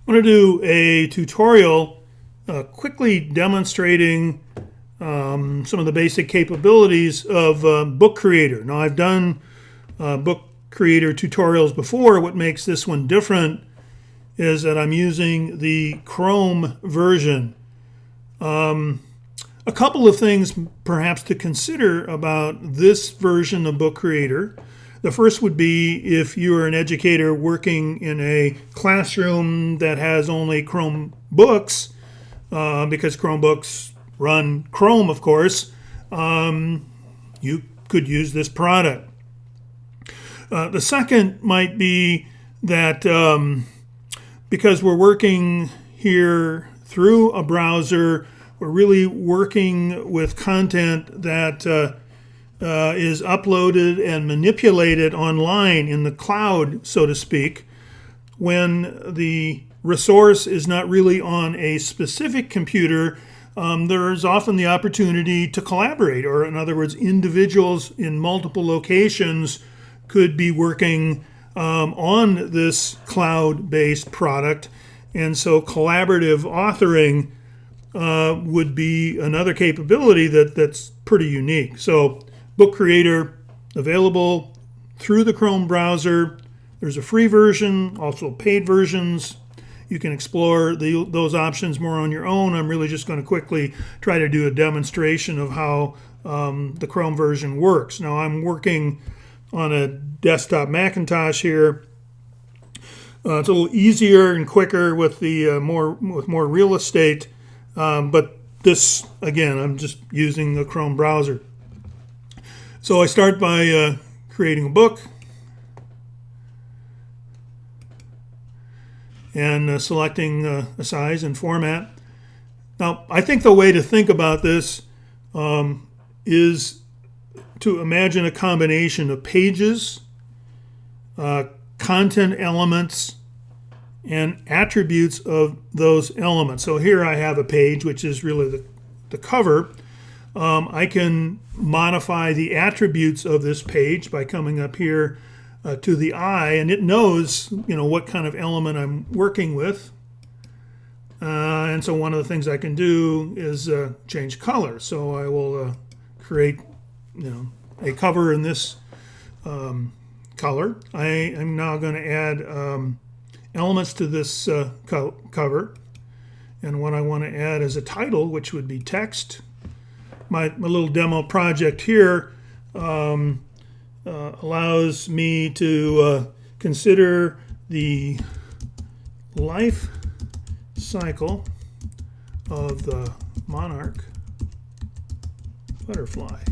I want to do a tutorial quickly demonstrating some of the basic capabilities of Book Creator. Now, I've done Book Creator tutorials before. What makes this one different is that I'm using the Chrome version. A couple of things perhaps to consider about this version of Book Creator. The first would be if you are an educator working in a classroom that has only Chromebooks, because Chromebooks run Chrome, of course, you could use this product. The second might be that because we're working here through a browser, we're really working with content that is uploaded and manipulated online in the cloud, so to speak, when the resource is not really on a specific computer. There is often the opportunity to collaborate, or in other words, individuals in multiple locations could be working on this cloud-based product, and so collaborative authoring would be another capability that's pretty unique. So Book Creator available through the Chrome browser. There's a free version, also paid versions. You can explore those options more on your own. I'm really just going to quickly try to do a demonstration of how the Chrome version works. Now, I'm working on a desktop Macintosh here. It's a little easier and quicker with the more real estate, but this, again, I'm just using the Chrome browser. So I start by creating a book and selecting a size and format. Now, I think the way to think about this is to imagine a combination of pages, content elements, and attributes of those elements. So here I have a page, which is really the cover. I can modify the attributes of this page by coming up here to the eye, and it knows, what kind of element I'm working with. And so one of the things I can do is change color. So I will create, a cover in this color. I am now going to add elements to this cover, and what I want to add is a title, which would be text. My little demo project here allows me to consider the life cycle of the monarch butterfly.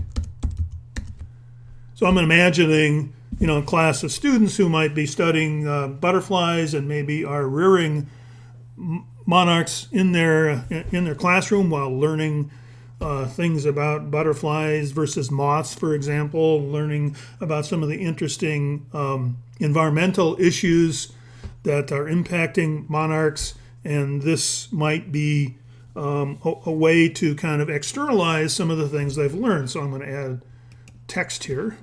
So I'm imagining, a class of students who might be studying butterflies and maybe are rearing monarchs in their classroom while learning things about butterflies versus moths, for example, learning about some of the interesting environmental issues that are impacting monarchs, and this might be a way to kind of externalize some of the things they've learned. So I'm going to add text here.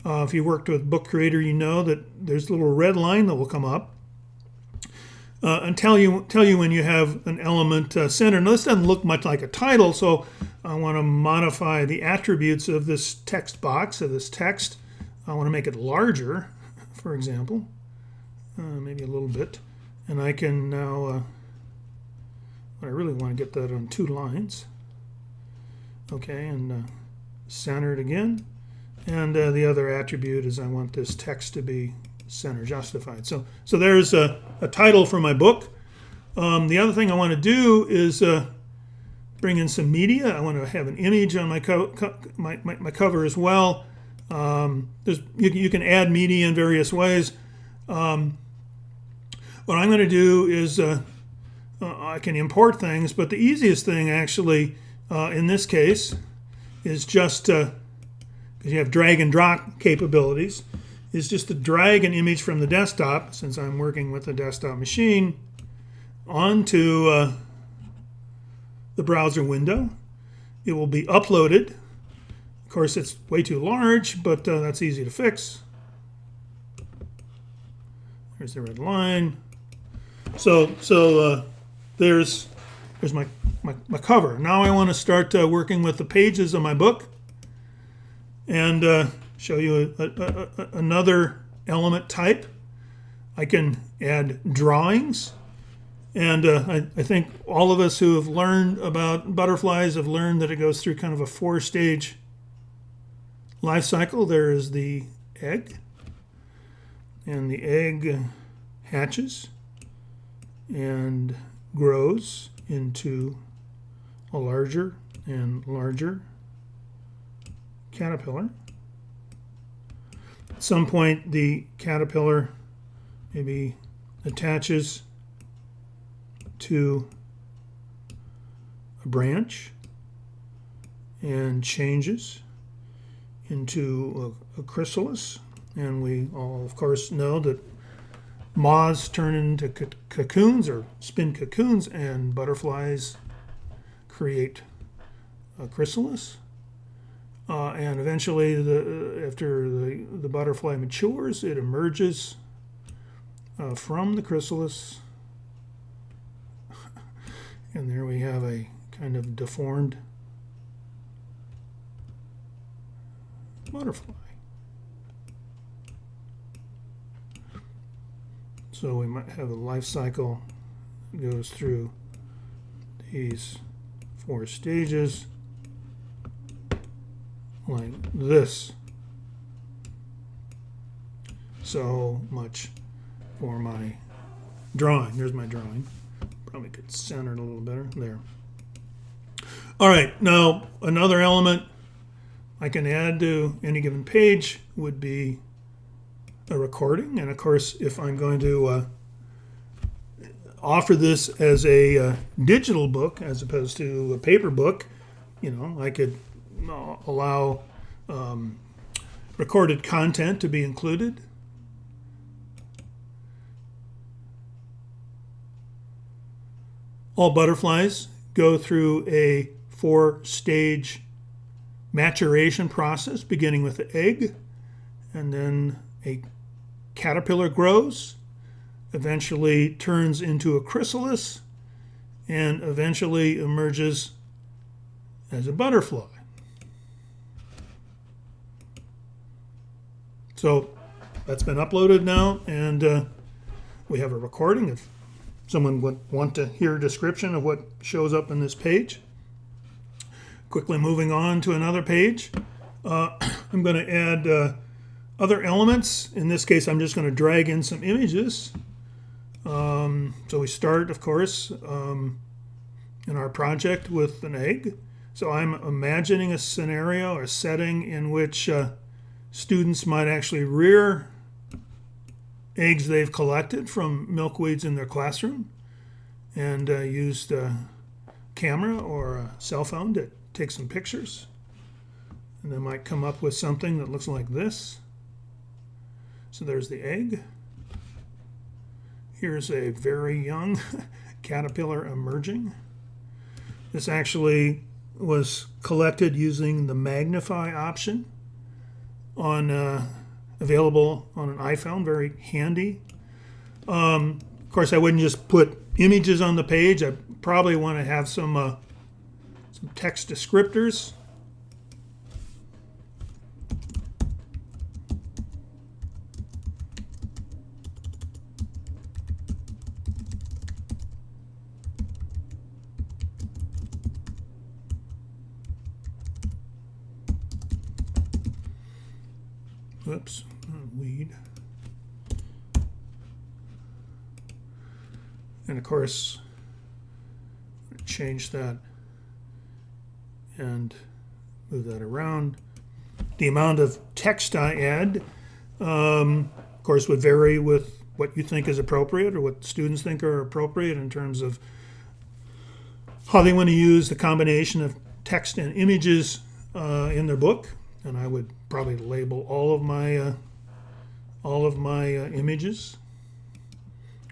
If you worked with Book Creator, you know that there's a little red line that will come up and tell you when you have an element centered. Now, this doesn't look much like a title, so I want to modify the attributes of this text box, of this text. I want to make it larger, for example, maybe a little bit. And I can now, I really want to get that on 2 lines. Okay, and center it again. And the other attribute is I want this text to be center justified. So there's a title for my book. The other thing I want to do is bring in some media. I want to have an image on my cover as well. You can add media in various ways. What I'm going to do is I can import things, but the easiest thing actually in this case is just because you have drag and drop capabilities, is just to drag an image from the desktop, since I'm working with a desktop machine, onto the browser window. It will be uploaded. Of course, it's way too large, but that's easy to fix. There's the red line. So there's my cover. Now I want to start working with the pages of my book and show you another element type. I can add drawings. And I think all of us who have learned about butterflies have learned that it goes through kind of a 4-stage life cycle. There is the egg, and the egg hatches and grows into a larger and larger caterpillar. At some point, the caterpillar maybe attaches to a branch and changes into a chrysalis. And we all, of course, know that moths turn into cocoons or spin cocoons, and butterflies create a chrysalis. And eventually, after the butterfly matures, it emerges from the chrysalis. And there we have a kind of deformed butterfly. So we might have a life cycle that goes through these 4 stages like this. So much for my drawing. Here's my drawing. Probably could center it a little better there. All right, now another element I can add to any given page would be a recording. And of course, if I'm going to offer this as a digital book as opposed to a paper book, I could allow recorded content to be included. All butterflies go through a 4-stage maturation process, beginning with the egg, and then a caterpillar grows, eventually turns into a chrysalis, and eventually emerges as a butterfly. So that's been uploaded now, and we have a recording if someone would want to hear a description of what shows up in this page. Quickly moving on to another page. I'm going to add other elements. In this case, I'm just going to drag in some images. So we start, of course, in our project with an egg. So I'm imagining a scenario or setting in which students might actually rear eggs they've collected from milkweeds in their classroom and used a camera or a cell phone to take some pictures. And they might come up with something that looks like this. So there's the egg. Here's a very young caterpillar emerging. This actually was collected using the magnify option available on an iPhone, very handy. Of course, I wouldn't just put images on the page. I probably want to have some text descriptors. Whoops, weed. And of course, change that and move that around. The amount of text I add, of course, would vary with what you think is appropriate or what students think are appropriate in terms of how they want to use the combination of text and images in their book. And I would probably label all of my images.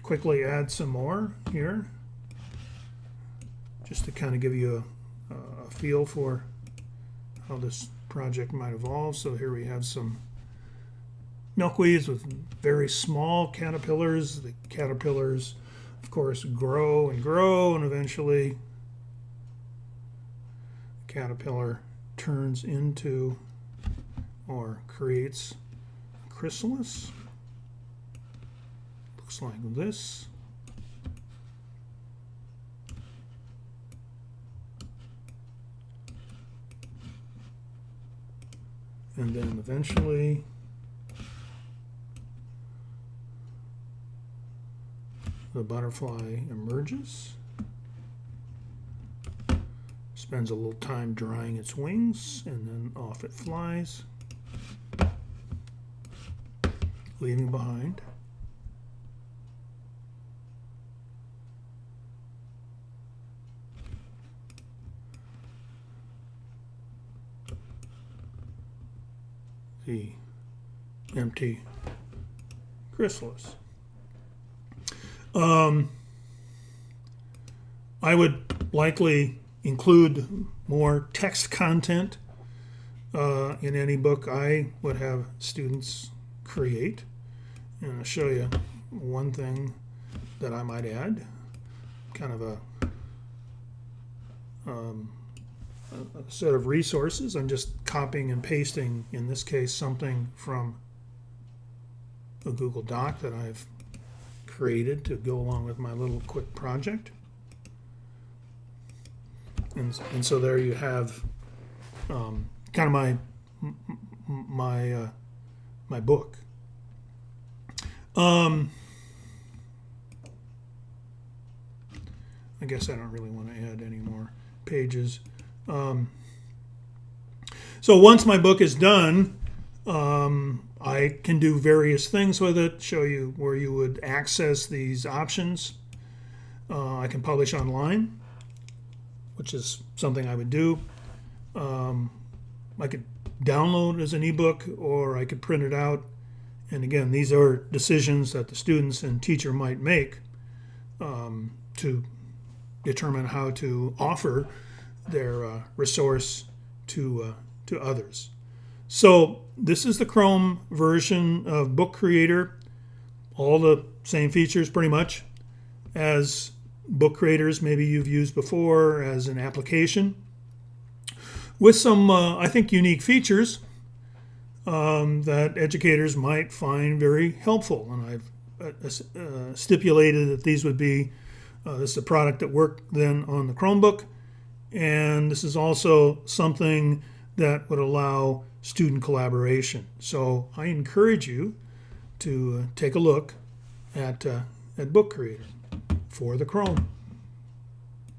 Quickly add some more here, just to kind of give you a feel for how this project might evolve. So here we have some milkweeds with very small caterpillars. The caterpillars, of course, grow and grow, and eventually the caterpillar turns into or creates a chrysalis. Looks like this. And then eventually the butterfly emerges, spends a little time drying its wings, and then off it flies, leaving behind the empty chrysalis. I would likely include more text content in any book I would have students create. And I'll show you one thing that I might add, kind of a set of resources. I'm just copying and pasting, in this case, something from a Google Doc that I've created to go along with my little quick project. And so there you have kind of my book. I guess I don't really want to add any more pages. So once my book is done, I can do various things with it, show you where you would access these options. I can publish online, which is something I would do. I could download as an ebook, or I could print it out. And again, these are decisions that the students and teacher might make to determine how to offer their resource to others. So this is the Chrome version of Book Creator. All the same features pretty much as Book Creators maybe you've used before as an application, with some, I think, unique features that educators might find very helpful. And I've stipulated that these would be, this is a product that worked then on the Chromebook, and this is also something that would allow student collaboration. So I encourage you to take a look at Book Creator for the Chrome.